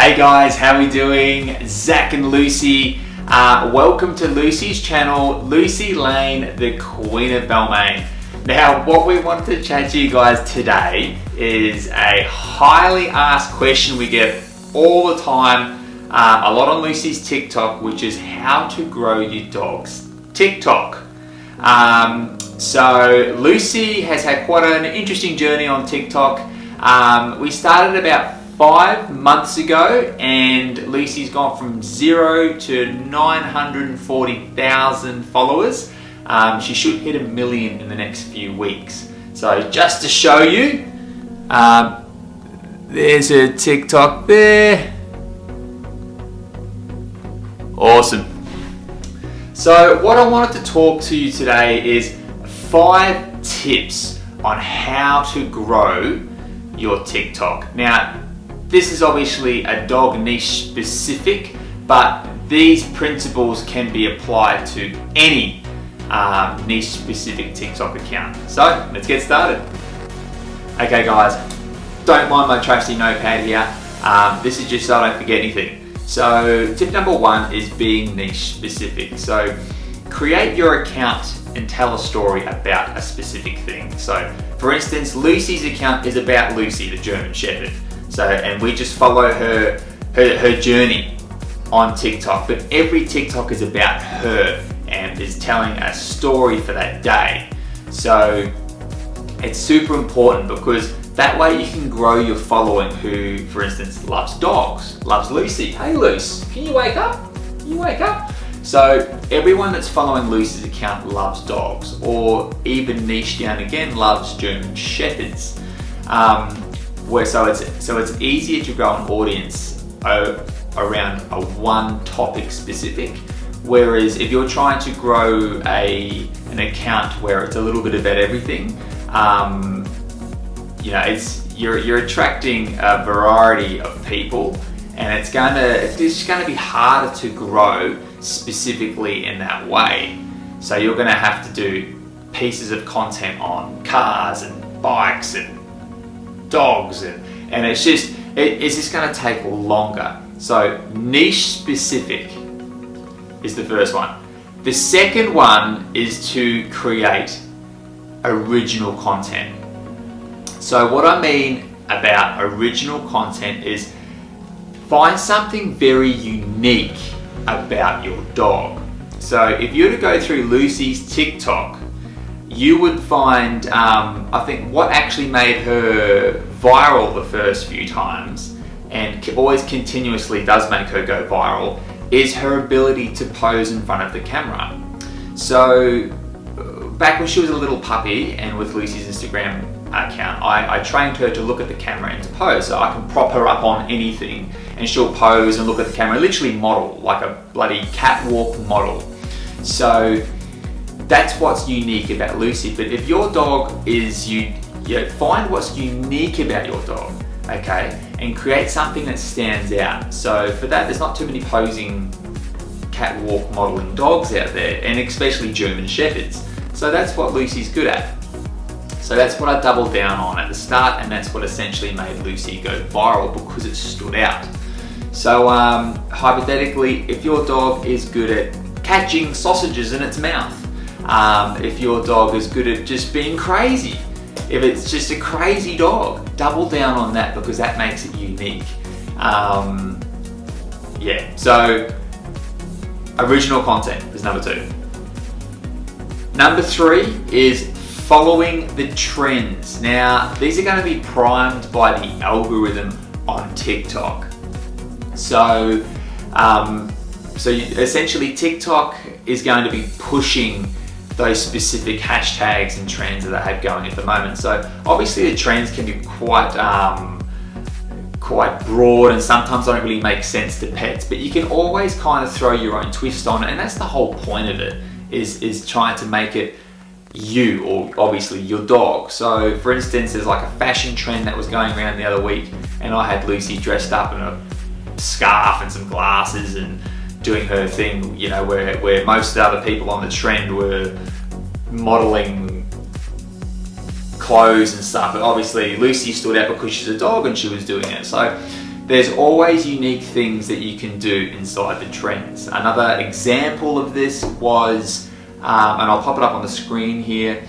Hey guys, how we doing? Zach and Lucy. Welcome to Lucy's channel, Lucy Lane, the Queen of Balmain. Now, what we want to chat to you guys today is a highly asked question we get all the time, a lot on Lucy's TikTok, which is how to grow your dog's TikTok. So Lucy has had quite an interesting journey on TikTok. We started about 5 months ago, and Lucy's gone from 0 to 940,000 followers. She should hit 1 million in the next few weeks. So just to show you, there's her TikTok there. Awesome. So what I wanted to talk to you today is 5 tips on how to grow your TikTok. Now, this is obviously a dog niche specific, but these principles can be applied to any niche specific TikTok account. So let's get started. Okay guys, don't mind my trusty notepad here. This is just so I don't forget anything. So tip number 1 is being niche specific. So create your account and tell a story about a specific thing. So for instance, Lucy's account is about Lucy, the German Shepherd. So, and we just follow her journey on TikTok, but every TikTok is about her and is telling a story for that day. So it's super important because that way you can grow your following who, for instance, loves dogs, loves Lucy. Hey Luce, can you wake up? Can you wake up? So everyone that's following Lucy's account loves dogs, or even niche down again, loves German Shepherds. So it's easier to grow an audience around a one topic specific. Whereas if you're trying to grow an account where it's a little bit about everything, you're attracting a variety of people, and it's just gonna be harder to grow specifically in that way. So you're gonna have to do pieces of content on cars and bikes and dogs, and it's just going to take longer. So niche specific is the first one. The second one is to create original content. So what I mean about original content is find something very unique about your dog. So if you were to go through Lucy's TikTok, you would find, I think what actually made her viral the first few times, and always continuously does make her go viral, is her ability to pose in front of the camera. So back when she was a little puppy, and with Lucy's Instagram account, I trained her to look at the camera and to pose. So I can prop her up on anything and she'll pose and look at the camera, literally model, like a bloody catwalk model. So that's what's unique about Lucy. But if your dog is find what's unique about your dog, okay, and create something that stands out. So for that, there's not too many posing catwalk modeling dogs out there, and especially German Shepherds. So that's what Lucy's good at. So that's what I doubled down on at the start, and that's what essentially made Lucy go viral, because it stood out. So hypothetically, if your dog is good at catching sausages in its mouth, if your dog is good at just being crazy, if it's just a crazy dog, double down on that, because that makes it unique. So original content is number 2. Number 3 is following the trends. Now, these are going to be primed by the algorithm on TikTok. So essentially TikTok is going to be pushing those specific hashtags and trends that they have going at the moment. So obviously the trends can be quite broad, and sometimes don't really make sense to pets, but you can always kind of throw your own twist on it, and that's the whole point of it, is trying to make it you, or obviously your dog. So for instance, there's like a fashion trend that was going around the other week, and I had Lucy dressed up in a scarf and some glasses and doing her thing, where most of the other people on the trend were modeling clothes and stuff. But obviously Lucy stood out because she's a dog and she was doing it. So there's always unique things that you can do inside the trends. Another example of this was, and I'll pop it up on the screen here,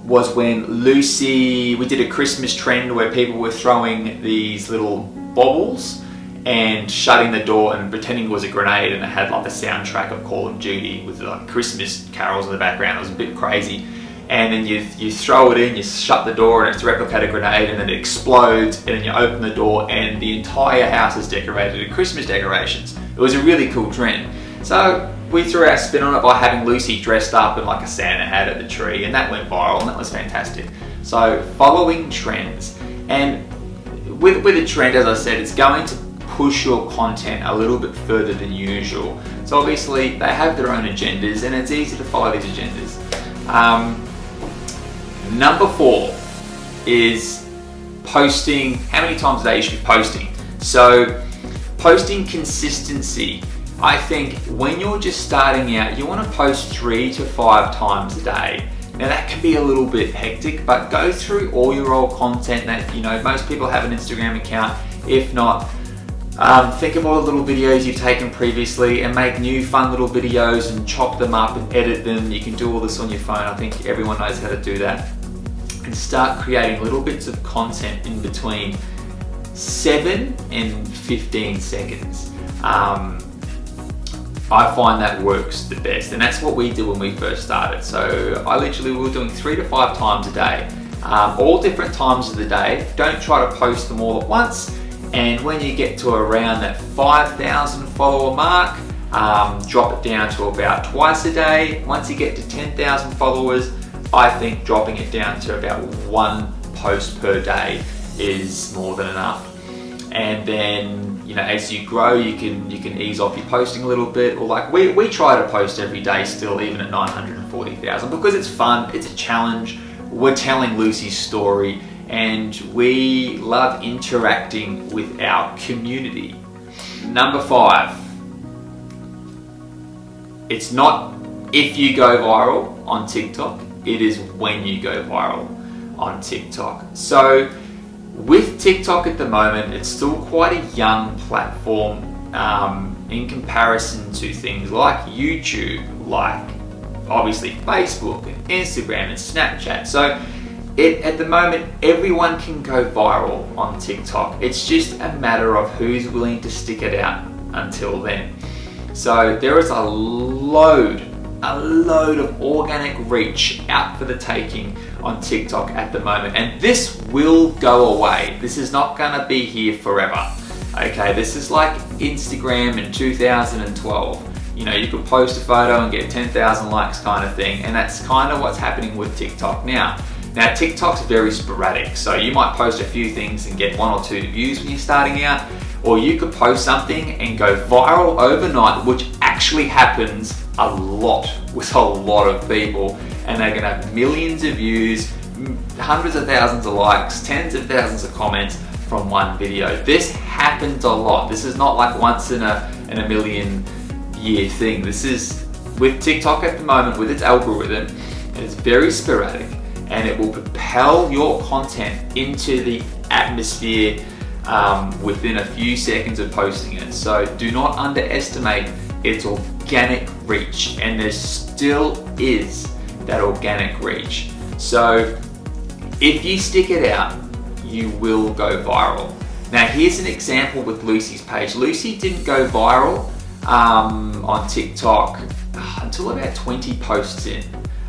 was when Lucy, we did a Christmas trend where people were throwing these little baubles and shutting the door and pretending it was a grenade, and it had like the soundtrack of Call of Duty with like Christmas carols in the background. It was a bit crazy. And then you throw it in, you shut the door, and it's to replicate a grenade, and then it explodes, and then you open the door and the entire house is decorated with Christmas decorations. It was a really cool trend. So we threw our spin on it by having Lucy dressed up in like a Santa hat at the tree, and that went viral, and that was fantastic. So following trends, and with a trend, as I said, it's going to push your content a little bit further than usual. So obviously they have their own agendas, and it's easy to follow these agendas. Number 4 is posting. How many times a day you should be posting? So posting consistency. I think when you're just starting out, you want to post 3 to 5 times a day. Now that can be a little bit hectic, but go through all your old content that, you know, most people have an Instagram account. If not, think of all the little videos you've taken previously and make new fun little videos and chop them up and edit them. You can do all this on your phone. I think everyone knows how to do that. And start creating little bits of content in between 7 and 15 seconds. I find that works the best, and that's what we did when we first started. So we were doing 3 to 5 times a day, all different times of the day. Don't try to post them all at once. And when you get to around that 5,000 follower mark, drop it down to about twice a day. Once you get to 10,000 followers, I think dropping it down to about 1 post per day is more than enough. And then, you know, as you grow, you can ease off your posting a little bit. Or like we try to post every day still, even at 940,000, because it's fun, it's a challenge. We're telling Lucy's story, and we love interacting with our community. Number 5, it's not if you go viral on TikTok, it is when you go viral on TikTok. So with TikTok at the moment, it's still quite a young platform in comparison to things like YouTube, like obviously Facebook and Instagram and Snapchat. So at the moment, everyone can go viral on TikTok. It's just a matter of who's willing to stick it out until then. So there is a load of organic reach out for the taking on TikTok at the moment, and this will go away. This is not gonna be here forever. Okay, this is like Instagram in 2012. You know, you could post a photo and get 10,000 likes kind of thing, and that's kind of what's happening with TikTok now. Now TikTok's very sporadic, so you might post a few things and get 1 or 2 views when you're starting out, or you could post something and go viral overnight, which actually happens a lot with a lot of people, and they're gonna have millions of views, hundreds of thousands of likes, tens of thousands of comments from one video. This happens a lot. This is not like once in a million year thing. This is with TikTok at the moment, with its algorithm, it's very sporadic, and it will propel your content into the atmosphere within a few seconds of posting it. So do not underestimate its organic reach, and there still is that organic reach. So if you stick it out, you will go viral. Now here's an example with Lucy's page. Lucy didn't go viral on TikTok until about 20 posts in.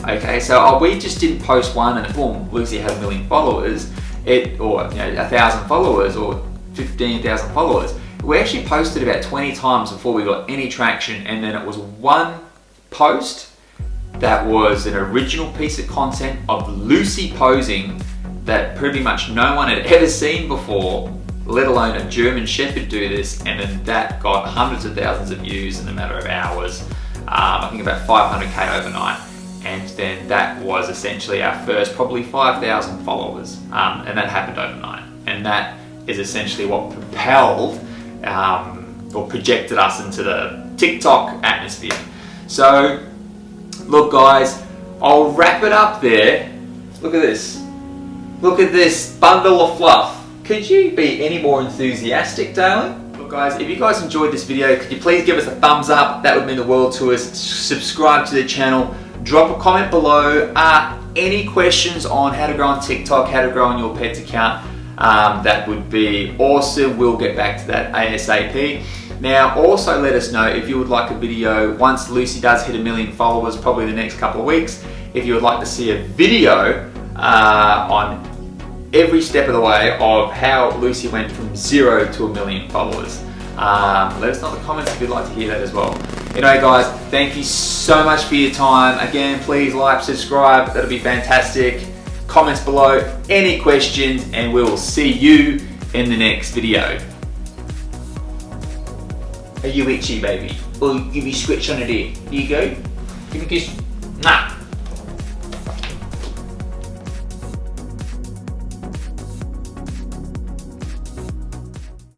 Okay, so we just didn't post one and boom, Lucy had 1 million followers, or 1,000 followers, or 15,000 followers. We actually posted about 20 times before we got any traction, and then it was one post that was an original piece of content of Lucy posing that pretty much no one had ever seen before, let alone a German Shepherd do this, and then that got hundreds of thousands of views in a matter of hours. I think about 500k overnight. And then that was essentially our first probably 5,000 followers, and that happened overnight. And that is essentially what propelled or projected us into the TikTok atmosphere. So look guys, I'll wrap it up there. Look at this. Look at this bundle of fluff. Could you be any more enthusiastic, darling? Guys, if you guys enjoyed this video, could you please give us a thumbs up? That would mean the world to us. Subscribe to the channel. Drop a comment below. Any questions on how to grow on TikTok, how to grow on your pet's account, that would be awesome. We'll get back to that ASAP. Now, also let us know if you would like a video once Lucy does hit 1 million followers, probably the next couple of weeks. If you would like to see a video on every step of the way of how Lucy went from 0 to 1 million followers. Let us know in the comments if you'd like to hear that as well. Anyway guys, thank you so much for your time. Again, please like, subscribe, that'll be fantastic. Comments below, any questions, and we will see you in the next video. Are you itchy, baby? Or give me a scratch on it here. Here you go. Give me a kiss. Nah.